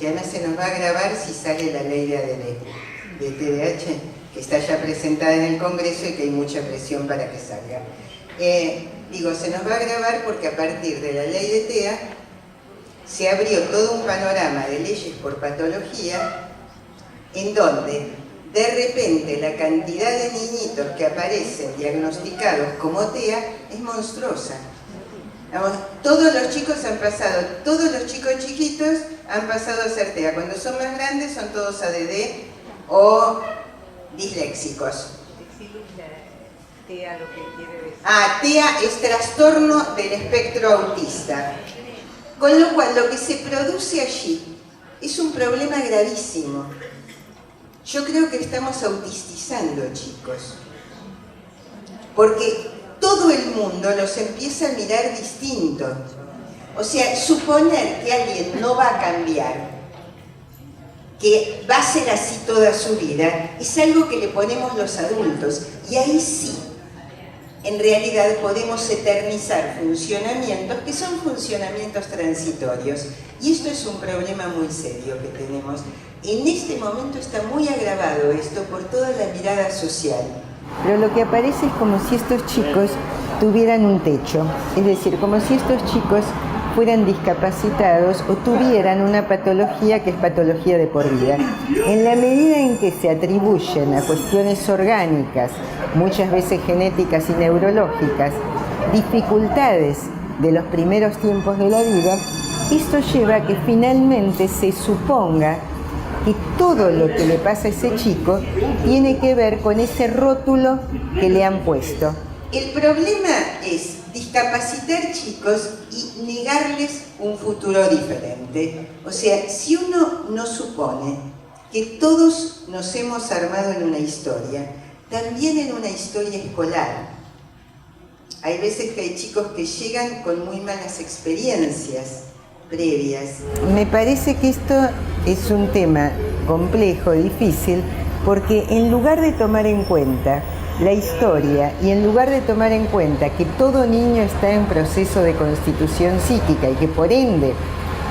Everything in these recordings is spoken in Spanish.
que además se nos va a grabar si sale la ley de ADD, de TDAH, que está ya presentada en el Congreso y que hay mucha presión para que salga. Se nos va a grabar porque a partir de la ley de TEA se abrió todo un panorama de leyes por patología en donde de repente la cantidad de niñitos que aparecen diagnosticados como TEA es monstruosa. Todos los chicos chiquitos han pasado a ser TEA. Cuando son más grandes son todos ADD o disléxicos. TEA lo que quiere decir. TEA es trastorno del espectro autista. Con lo cual lo que se produce allí es un problema gravísimo. Yo creo que estamos autistizando, chicos. Porque todo el mundo los empieza a mirar distinto. O sea, suponer que alguien no va a cambiar, que va a ser así toda su vida, es algo que le ponemos los adultos. Y ahí sí, en realidad podemos eternizar funcionamientos que son funcionamientos transitorios. Y esto es un problema muy serio que tenemos. En este momento está muy agravado esto por toda la mirada social. Pero lo que aparece es como si estos chicos tuvieran un techo, es decir, como si estos chicos fueran discapacitados o tuvieran una patología que es patología de por vida. En la medida en que se atribuyen a cuestiones orgánicas, muchas veces genéticas y neurológicas, dificultades de los primeros tiempos de la vida, esto lleva a que finalmente se suponga que todo lo que le pasa a ese chico tiene que ver con ese rótulo que le han puesto. El problema es discapacitar chicos y negarles un futuro diferente. O sea, si uno no supone que todos nos hemos armado en una historia, también en una historia escolar. Hay veces que hay chicos que llegan con muy malas experiencias previas. Me parece que esto es un tema complejo, difícil, porque en lugar de tomar en cuenta la historia y en lugar de tomar en cuenta que todo niño está en proceso de constitución psíquica y que por ende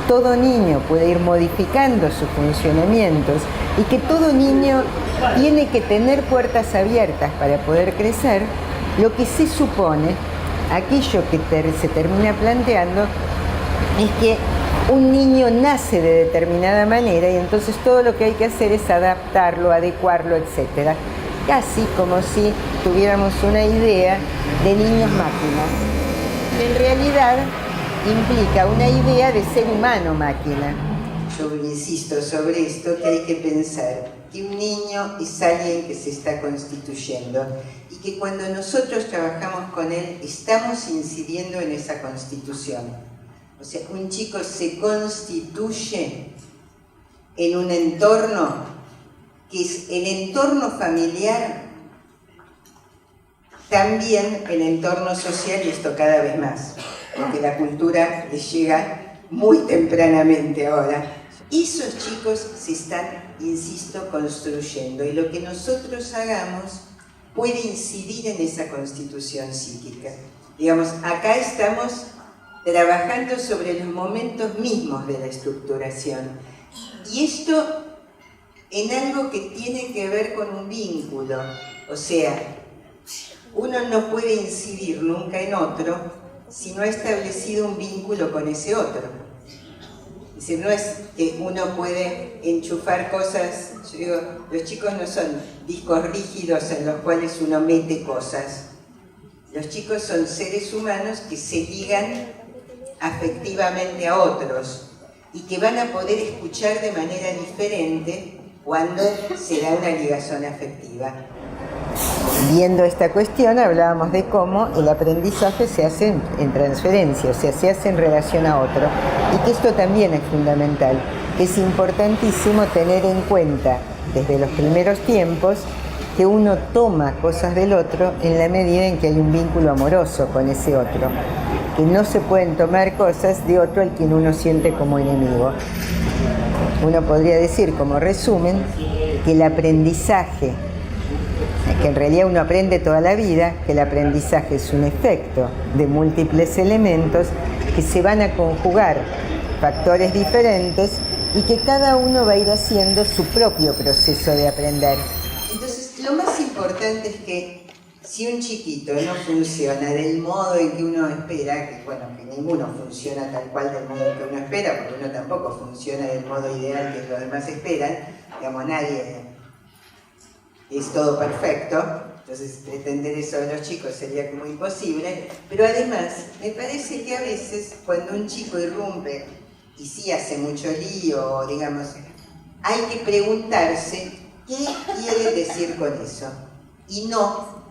todo niño puede ir modificando sus funcionamientos y que todo niño tiene que tener puertas abiertas para poder crecer, lo que se supone, aquello que se termina planteando, es que un niño nace de determinada manera y entonces todo lo que hay que hacer es adaptarlo, adecuarlo, etc. Casi como si tuviéramos una idea de niños máquinas. En realidad implica una idea de ser humano máquina. Yo insisto sobre esto, que hay que pensar que un niño es alguien que se está constituyendo y que cuando nosotros trabajamos con él estamos incidiendo en esa constitución. O sea, un chico se constituye en un entorno que es el entorno familiar, también el entorno social, y esto cada vez más, porque la cultura les llega muy tempranamente ahora. Esos chicos se están, insisto, construyendo, y lo que nosotros hagamos puede incidir en esa constitución psíquica. Digamos, acá estamos trabajando sobre los momentos mismos de la estructuración. Y esto en algo que tiene que ver con un vínculo. O sea, uno no puede incidir nunca en otro si no ha establecido un vínculo con ese otro. Es decir, no es que uno puede enchufar cosas. Yo digo, los chicos no son discos rígidos en los cuales uno mete cosas. Los chicos son seres humanos que se ligan afectivamente a otros y que van a poder escuchar de manera diferente cuando se da una ligación afectiva. Viendo esta cuestión hablábamos de cómo el aprendizaje se hace en transferencia, o sea, se hace en relación a otro, y que esto también es fundamental. Es importantísimo tener en cuenta desde los primeros tiempos que uno toma cosas del otro en la medida en que hay un vínculo amoroso con ese otro, que no se pueden tomar cosas de otro al quien uno siente como enemigo. Uno podría decir, como resumen, que el aprendizaje, que en realidad uno aprende toda la vida, que el aprendizaje es un efecto de múltiples elementos que se van a conjugar factores diferentes y que cada uno va a ir haciendo su propio proceso de aprender. Entonces, lo más importante es que si un chiquito no funciona del modo en que uno espera, que bueno, que ninguno funciona tal cual del modo en que uno espera, porque uno tampoco funciona del modo ideal que los demás esperan, digamos, nadie es todo perfecto, entonces pretender eso de los chicos sería como imposible, pero además me parece que a veces cuando un chico irrumpe y sí hace mucho lío, digamos, hay que preguntarse qué quiere decir con eso y no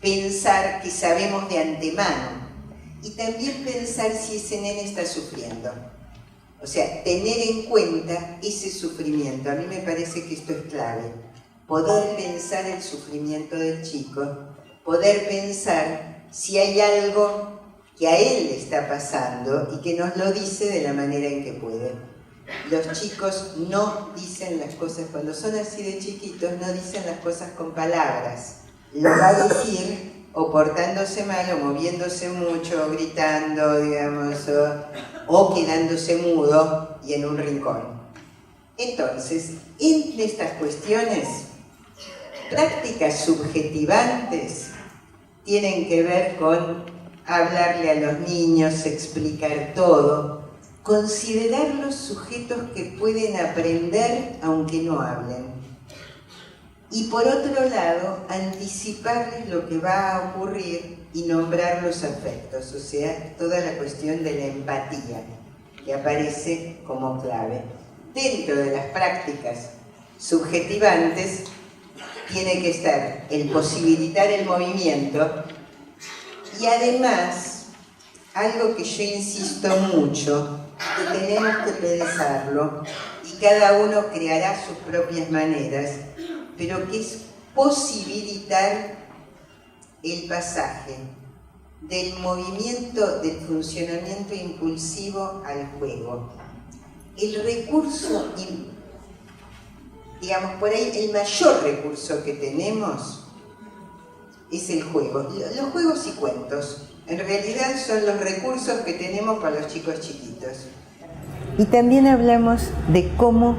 pensar que sabemos de antemano y también pensar si ese nene está sufriendo. O sea, tener en cuenta ese sufrimiento. A mí me parece que esto es clave. Poder pensar el sufrimiento del chico, poder pensar si hay algo que a él le está pasando y que nos lo dice de la manera en que puede. Los chicos no dicen las cosas, cuando son así de chiquitos, no dicen las cosas con palabras. Lo va a decir o portándose mal, o moviéndose mucho, o gritando, digamos, o quedándose mudo y en un rincón. Entonces, en estas cuestiones, prácticas subjetivantes tienen que ver con hablarle a los niños, explicar todo, considerarlos sujetos que pueden aprender aunque no hablen. Y por otro lado, anticiparles lo que va a ocurrir y nombrar los afectos, o sea, toda la cuestión de la empatía, que aparece como clave. Dentro de las prácticas subjetivantes tiene que estar el posibilitar el movimiento y además, algo que yo insisto mucho, que tenemos que pensarlo y cada uno creará sus propias maneras, pero que es posibilitar el pasaje del movimiento, del funcionamiento impulsivo al juego. El recurso, digamos, por ahí el mayor recurso que tenemos es el juego. Los juegos y cuentos, en realidad, son los recursos que tenemos para los chicos chiquitos. Y también hablamos de cómo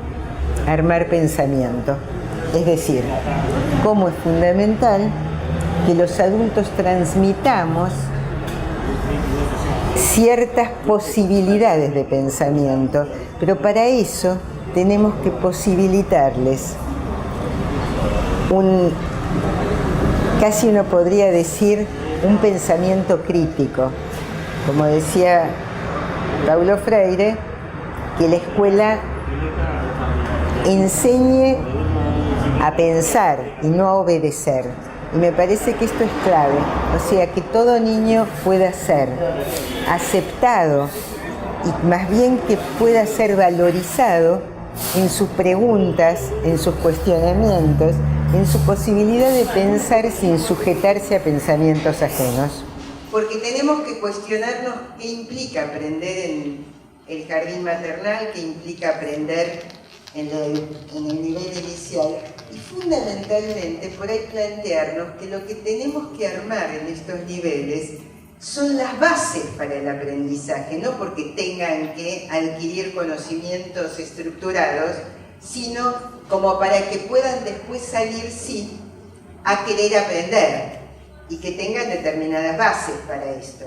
armar pensamiento. Es decir, cómo es fundamental que los adultos transmitamos ciertas posibilidades de pensamiento, pero para eso tenemos que posibilitarles casi uno podría decir, un pensamiento crítico. Como decía Paulo Freire, que la escuela enseñe a pensar y no a obedecer. Y me parece que esto es clave, o sea, que todo niño pueda ser aceptado y más bien que pueda ser valorizado en sus preguntas, en sus cuestionamientos, en su posibilidad de pensar sin sujetarse a pensamientos ajenos. Porque tenemos que cuestionarnos qué implica aprender en el jardín maternal, qué implica aprender en el nivel inicial, y fundamentalmente por ahí plantearnos que lo que tenemos que armar en estos niveles son las bases para el aprendizaje, no porque tengan que adquirir conocimientos estructurados, sino como para que puedan después salir, sí, a querer aprender y que tengan determinadas bases para esto.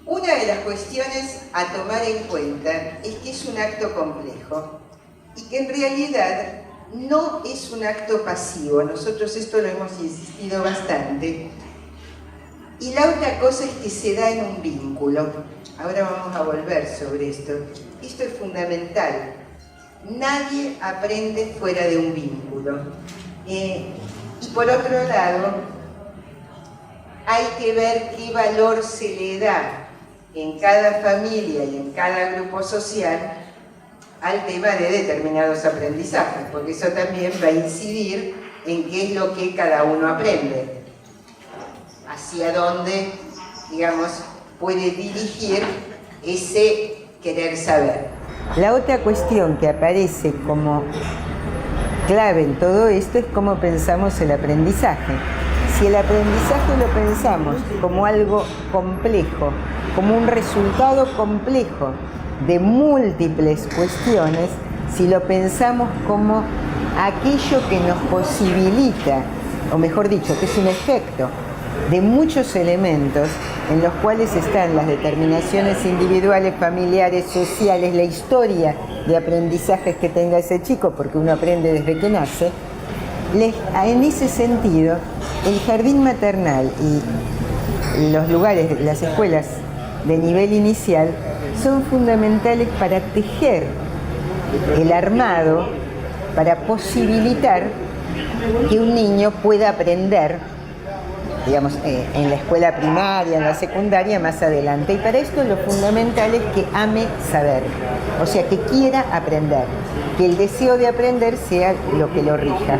Una de las cuestiones a tomar en cuenta es que es un acto complejo y que en realidad no es un acto pasivo. Nosotros esto lo hemos insistido bastante. Y la otra cosa es que se da en un vínculo. Ahora vamos a volver sobre esto. Esto es fundamental. Nadie aprende fuera de un vínculo. Y por otro lado, hay que ver qué valor se le da en cada familia y en cada grupo social al tema de determinados aprendizajes, porque eso también va a incidir en qué es lo que cada uno aprende, hacia dónde, digamos, puede dirigir ese querer saber. La otra cuestión que aparece como clave en todo esto es cómo pensamos el aprendizaje. Si el aprendizaje lo pensamos como algo complejo, como un resultado complejo de múltiples cuestiones, si lo pensamos como aquello que nos posibilita, o mejor dicho, que es un efecto de muchos elementos en los cuales están las determinaciones individuales, familiares, sociales, la historia de aprendizajes que tenga ese chico, porque uno aprende desde que nace. En ese sentido, el jardín maternal y los lugares, las escuelas de nivel inicial son fundamentales para tejer el armado, para posibilitar que un niño pueda aprender, digamos, en la escuela primaria, en la secundaria, más adelante. Y para esto lo fundamental es que ame saber, o sea, que quiera aprender, que el deseo de aprender sea lo que lo rija.